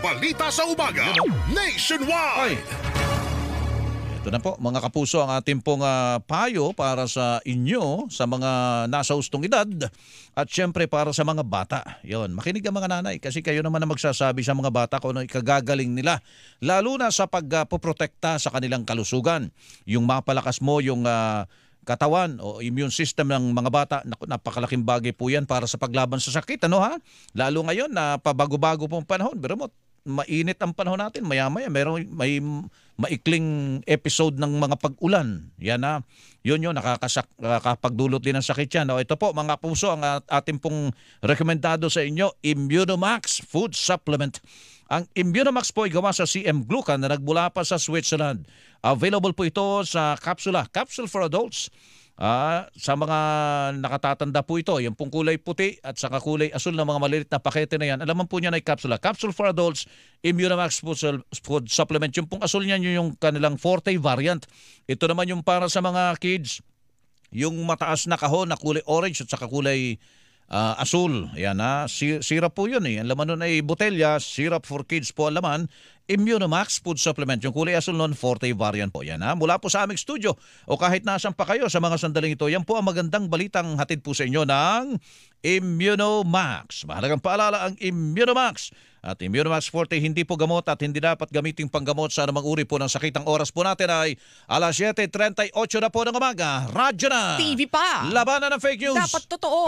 balita sa umaga nationwide. Ito na po mga kapuso ang ating pong payo para sa inyo sa mga nasa hustong edad at syempre para sa mga bata. Yon, makinig ang mga nanay kasi kayo naman ang magsasabi sa mga bata kung ano ikagagaling nila lalo na sa pagpoprotekta sa kanilang kalusugan. Yung mapalakas mo yung katawan o immune system ng mga bata, napakalaking bagay po yan para sa paglaban sa sakit. Ano ha? Lalo ngayon na pabago-bago pong panahon. Pero mainit ang panahon natin. Maya-maya may maikling episode ng mga pag-ulan. Yan na. Yun nakakapagdulot din ng sakit yan. O, ito po mga puso ang ating pong rekomendado sa inyo, Immunomax Food Supplement. Ang Immunomax po ay gawa sa CM Glucan na nagmula pa sa Switzerland. Available po ito sa capsule for adults. Sa mga nakatatanda po ito, yung pong kulay puti at saka kulay asul na mga maliit na pakete na yan. Alaman po niya na capsule for adults, Immunomax Food Supplement. Yung pong asul niyan yung kanilang forte variant. Ito naman yung para sa mga kids, yung mataas na kahon na kulay orange at saka kulay asul. Ayan na, syrup po yun eh. Ang laman nun ay botelya, syrup for kids po ang laman. Immunomax Food Supplement. Yung kulay asul nun, forte variant po. Yan ha. Mula po sa aming studio o kahit nasan pa kayo sa mga sandaling ito, yan po ang magandang balitang hatid po sa inyo ng Immunomax. Mahalagang paalala ang Immunomax. At Immunomax Forte hindi po gamot at hindi dapat gamiting panggamot sa anumang uri po ng sakit. Ang oras po natin ay alas 7:38 na po ng umaga. Radyo na! TV pa! Labanan ng fake news! Dapat totoo!